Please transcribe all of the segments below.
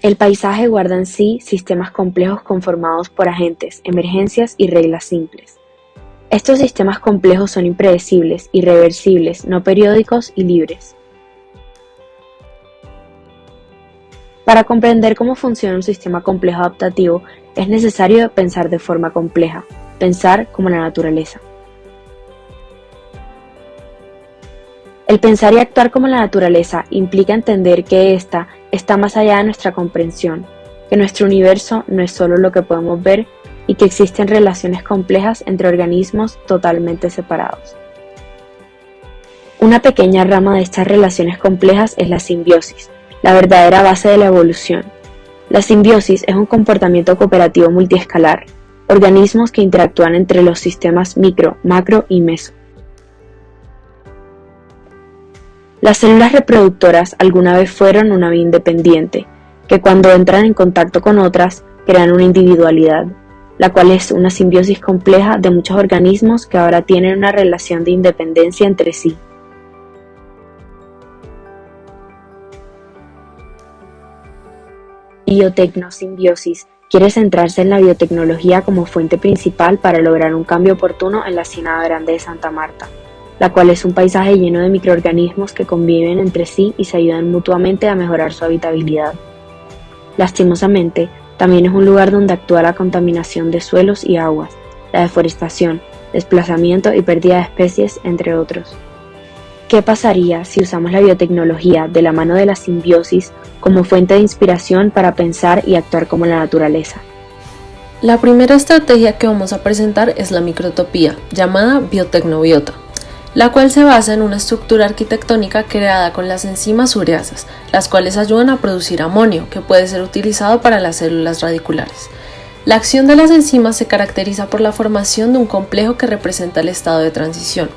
El paisaje guarda en sí sistemas complejos conformados por agentes, emergencias y reglas simples. Estos sistemas complejos son impredecibles, irreversibles, no periódicos y libres. Para comprender cómo funciona un sistema complejo adaptativo, es necesario pensar de forma compleja, pensar como la naturaleza. El pensar y actuar como la naturaleza implica entender que ésta está más allá de nuestra comprensión, que nuestro universo no es solo lo que podemos ver y que existen relaciones complejas entre organismos totalmente separados. Una pequeña rama de estas relaciones complejas es la simbiosis, la verdadera base de la evolución. La simbiosis es un comportamiento cooperativo multiescalar, organismos que interactúan entre los sistemas micro, macro y meso. Las células reproductoras alguna vez fueron una vida independiente, que cuando entran en contacto con otras, crean una individualidad, la cual es una simbiosis compleja de muchos organismos que ahora tienen una relación de independencia entre sí. Biotecnosimbiosis quiere centrarse en la biotecnología como fuente principal para lograr un cambio oportuno en la Ciénaga Grande de Santa Marta, la cual es un paisaje lleno de microorganismos que conviven entre sí y se ayudan mutuamente a mejorar su habitabilidad. Lastimosamente, también es un lugar donde actúa la contaminación de suelos y aguas, la deforestación, desplazamiento y pérdida de especies, entre otros. ¿Qué pasaría si usamos la biotecnología de la mano de la simbiosis como fuente de inspiración para pensar y actuar como la naturaleza? La primera estrategia que vamos a presentar es la microtopía, llamada biotecnobiota, la cual se basa en una estructura arquitectónica creada con las enzimas ureasas, las cuales ayudan a producir amonio, que puede ser utilizado para las células radiculares. La acción de las enzimas se caracteriza por la formación de un complejo que representa el estado de transición.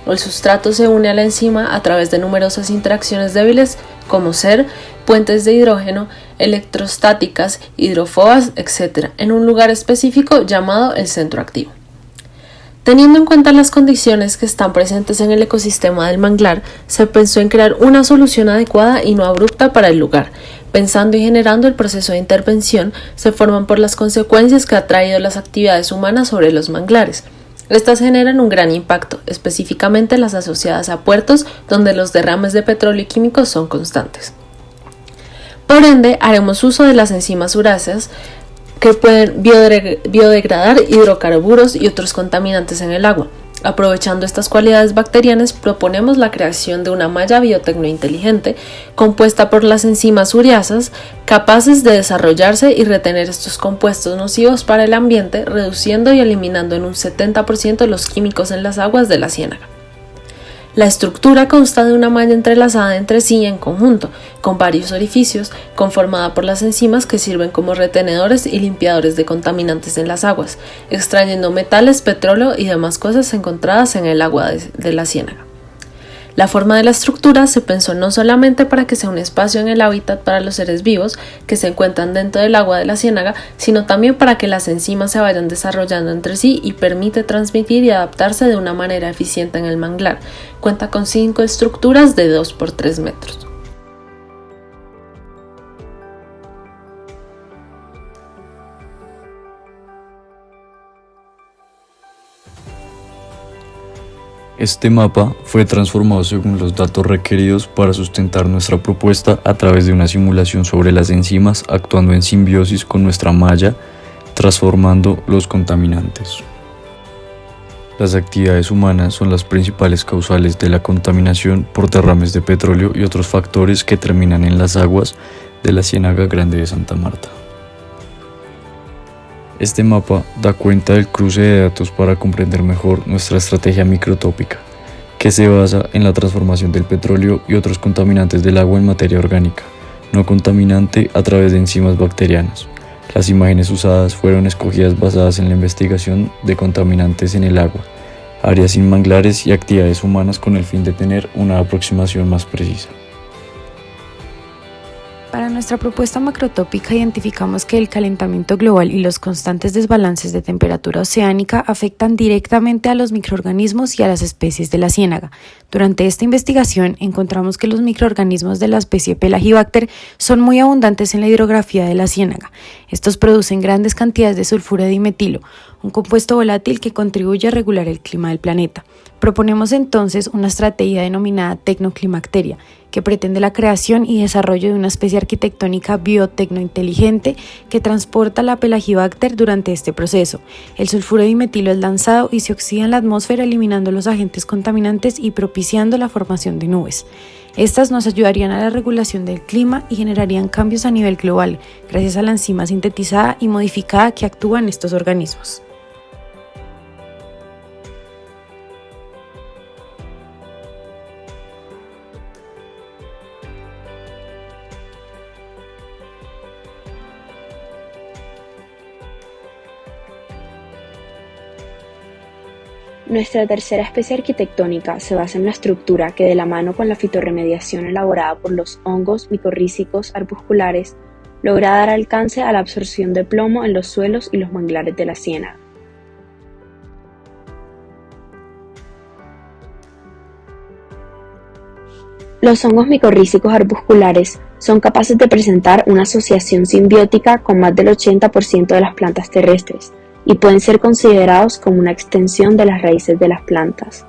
El sustrato se une a la enzima a través de numerosas interacciones débiles como ser puentes de hidrógeno, electrostáticas, hidrofobas, etc., en un lugar específico llamado el centro activo. Teniendo en cuenta las condiciones que están presentes en el ecosistema del manglar, se pensó en crear una solución adecuada y no abrupta para el lugar. Pensando y generando el proceso de intervención, se forman por las consecuencias que ha traído las actividades humanas sobre los manglares. Estas generan un gran impacto, específicamente las asociadas a puertos donde los derrames de petróleo y químicos son constantes. Por ende, haremos uso de las enzimas uráceas que pueden biodegradar hidrocarburos y otros contaminantes en el agua. Aprovechando estas cualidades bacterianas, proponemos la creación de una malla biotecnointeligente compuesta por las enzimas ureasas capaces de desarrollarse y retener estos compuestos nocivos para el ambiente, reduciendo y eliminando en un 70% los químicos en las aguas de la ciénaga. La estructura consta de una malla entrelazada entre sí en conjunto, con varios orificios, conformada por las enzimas que sirven como retenedores y limpiadores de contaminantes en las aguas, extrayendo metales, petróleo y demás cosas encontradas en el agua de la ciénaga. La forma de la estructura se pensó no solamente para que sea un espacio en el hábitat para los seres vivos que se encuentran dentro del agua de la ciénaga, sino también para que las enzimas se vayan desarrollando entre sí y permite transmitir y adaptarse de una manera eficiente en el manglar. Cuenta con 5 estructuras de 2 por 3 metros. Este mapa fue transformado según los datos requeridos para sustentar nuestra propuesta a través de una simulación sobre las enzimas actuando en simbiosis con nuestra malla, transformando los contaminantes. Las actividades humanas son las principales causales de la contaminación por derrames de petróleo y otros factores que terminan en las aguas de la Ciénaga Grande de Santa Marta. Este mapa da cuenta del cruce de datos para comprender mejor nuestra estrategia microtópica, que se basa en la transformación del petróleo y otros contaminantes del agua en materia orgánica, no contaminante a través de enzimas bacterianas. Las imágenes usadas fueron escogidas basadas en la investigación de contaminantes en el agua, áreas sin manglares y actividades humanas con el fin de tener una aproximación más precisa. Para Para nuestra propuesta macrotópica identificamos que el calentamiento global y los constantes desbalances de temperatura oceánica afectan directamente a los microorganismos y a las especies de la ciénaga. Durante esta investigación encontramos que los microorganismos de la especie Pelagibacter son muy abundantes en la hidrografía de la ciénaga. Estos producen grandes cantidades de sulfuro de dimetilo, un compuesto volátil que contribuye a regular el clima del planeta. Proponemos entonces una estrategia denominada tecnoclimacteria, que pretende la creación y desarrollo de una especie arquitectónica biotecnointeligente que transporta la Pelagibacter durante este proceso. El sulfuro de dimetilo es lanzado y se oxida en la atmósfera, eliminando los agentes contaminantes y propiciando la formación de nubes. Estas nos ayudarían a la regulación del clima y generarían cambios a nivel global, gracias a la enzima sintetizada y modificada que actúa en estos organismos. Nuestra tercera especie arquitectónica se basa en la estructura que, de la mano con la fitorremediación elaborada por los hongos micorrízicos arbusculares, logra dar alcance a la absorción de plomo en los suelos y los manglares de la ciénaga. Los hongos micorrízicos arbusculares son capaces de presentar una asociación simbiótica con más del 80% de las plantas terrestres, y pueden ser considerados como una extensión de las raíces de las plantas.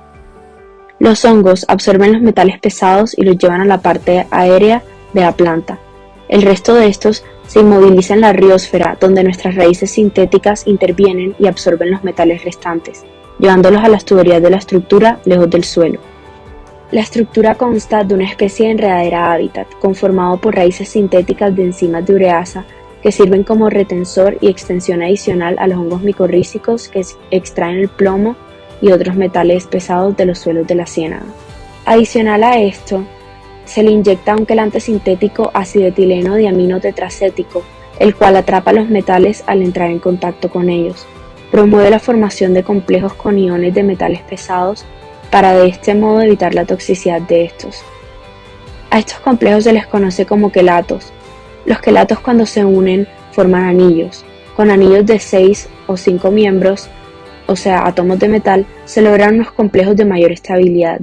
Los hongos absorben los metales pesados y los llevan a la parte aérea de la planta. El resto de estos se inmoviliza en la riósfera, donde nuestras raíces sintéticas intervienen y absorben los metales restantes, llevándolos a las tuberías de la estructura lejos del suelo. La estructura consta de una especie de enredadera hábitat, conformado por raíces sintéticas de enzimas de ureasa, que sirven como retensor y extensión adicional a los hongos micorrízicos que extraen el plomo y otros metales pesados de los suelos de la ciénaga. Adicional a esto, se le inyecta un quelante sintético ácido etileno diamino tetracético, el cual atrapa los metales al entrar en contacto con ellos. Promueve la formación de complejos con iones de metales pesados para de este modo evitar la toxicidad de estos. A estos complejos se les conoce como quelatos. Los quelatos, cuando se unen, forman anillos. Con anillos de 6 o 5 miembros, o sea, átomos de metal, se logran unos complejos de mayor estabilidad.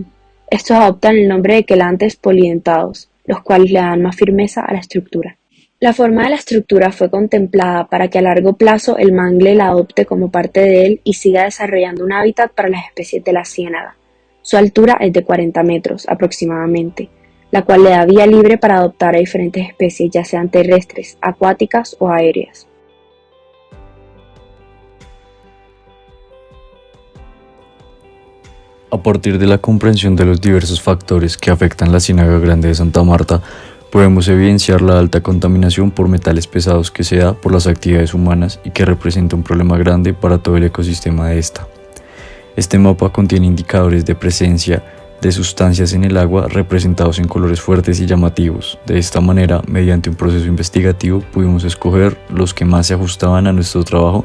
Estos adoptan el nombre de quelantes polidentados, los cuales le dan más firmeza a la estructura. La forma de la estructura fue contemplada para que a largo plazo el mangle la adopte como parte de él y siga desarrollando un hábitat para las especies de la ciénaga. Su altura es de 40 metros aproximadamente, la cual le da vía libre para adoptar a diferentes especies, ya sean terrestres, acuáticas o aéreas. A partir de la comprensión de los diversos factores que afectan la Ciénaga Grande de Santa Marta, podemos evidenciar la alta contaminación por metales pesados que se da por las actividades humanas y que representa un problema grande para todo el ecosistema de esta. Este mapa contiene indicadores de presencia de sustancias en el agua representados en colores fuertes y llamativos. De esta manera, mediante un proceso investigativo, pudimos escoger los que más se ajustaban a nuestro trabajo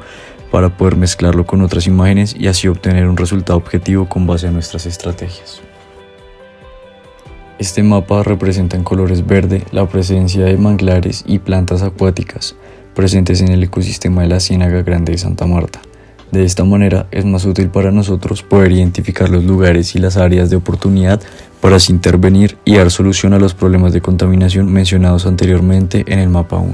para poder mezclarlo con otras imágenes y así obtener un resultado objetivo con base a nuestras estrategias. Este mapa representa en colores verde la presencia de manglares y plantas acuáticas presentes en el ecosistema de la Ciénaga Grande de Santa Marta. De esta manera es más útil para nosotros poder identificar los lugares y las áreas de oportunidad para así intervenir y dar solución a los problemas de contaminación mencionados anteriormente en el mapa 1.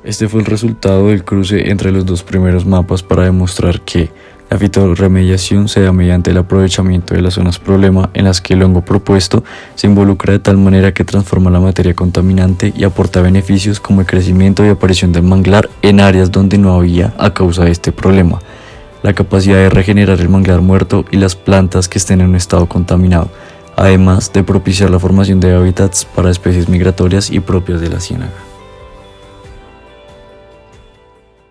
Este fue el resultado del cruce entre los dos primeros mapas para demostrar que la fitorremediación se da mediante el aprovechamiento de las zonas problema en las que el hongo propuesto se involucra de tal manera que transforma la materia contaminante y aporta beneficios como el crecimiento y aparición del manglar en áreas donde no había a causa de este problema, la capacidad de regenerar el manglar muerto y las plantas que estén en un estado contaminado, además de propiciar la formación de hábitats para especies migratorias y propias de la ciénaga.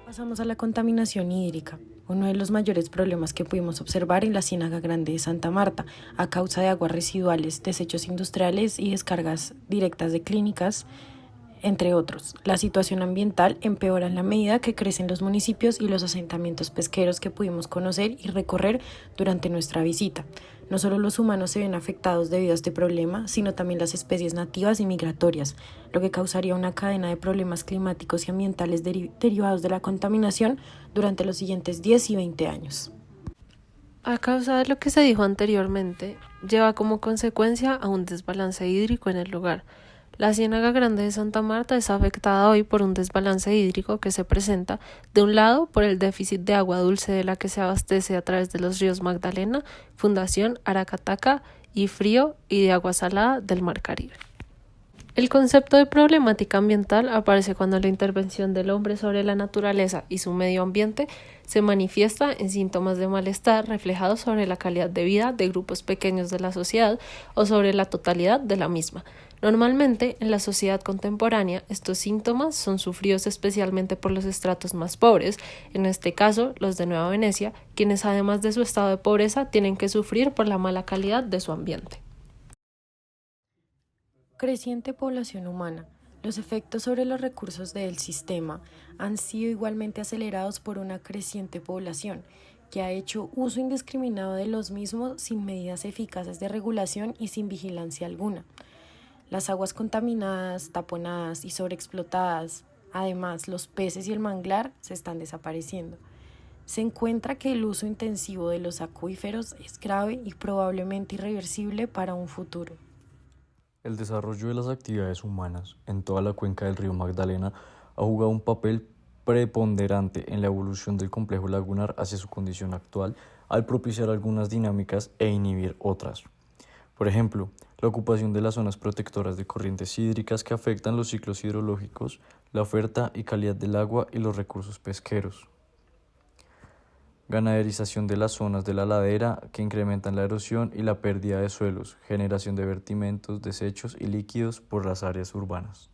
Pasamos a la contaminación hídrica, uno de los mayores problemas que pudimos observar en la Ciénaga Grande de Santa Marta a causa de aguas residuales, desechos industriales y descargas directas de clínicas. entre otros. La situación ambiental empeora en la medida que crecen los municipios y los asentamientos pesqueros que pudimos conocer y recorrer durante nuestra visita. No solo los humanos se ven afectados debido a este problema, sino también las especies nativas y migratorias, lo que causaría una cadena de problemas climáticos y ambientales derivados de la contaminación durante los siguientes 10 y 20 años. A causa de lo que se dijo anteriormente, lleva como consecuencia a un desbalance hídrico en el lugar. La Ciénaga Grande de Santa Marta es afectada hoy por un desbalance hídrico que se presenta, de un lado, por el déficit de agua dulce de la que se abastece a través de los ríos Magdalena, Fundación, Aracataca y Frío, y de agua salada del Mar Caribe. El concepto de problemática ambiental aparece cuando la intervención del hombre sobre la naturaleza y su medio ambiente se manifiesta en síntomas de malestar reflejados sobre la calidad de vida de grupos pequeños de la sociedad o sobre la totalidad de la misma. Normalmente, en la sociedad contemporánea, estos síntomas son sufridos especialmente por los estratos más pobres, en este caso los de Nueva Venecia, quienes además de su estado de pobreza tienen que sufrir por la mala calidad de su ambiente. Creciente población humana. Los efectos sobre los recursos del sistema han sido igualmente acelerados por una creciente población que ha hecho uso indiscriminado de los mismos sin medidas eficaces de regulación y sin vigilancia alguna. Las aguas contaminadas, taponadas y sobreexplotadas, además los peces y el manglar se están desapareciendo. Se encuentra que el uso intensivo de los acuíferos es grave y probablemente irreversible para un futuro. El desarrollo de las actividades humanas en toda la cuenca del río Magdalena ha jugado un papel preponderante en la evolución del complejo lagunar hacia su condición actual, al propiciar algunas dinámicas e inhibir otras. Por ejemplo, la ocupación de las zonas protectoras de corrientes hídricas que afectan los ciclos hidrológicos, la oferta y calidad del agua y los recursos pesqueros. Ganaderización de las zonas de la ladera que incrementan la erosión y la pérdida de suelos, generación de vertimentos, desechos y líquidos por las áreas urbanas.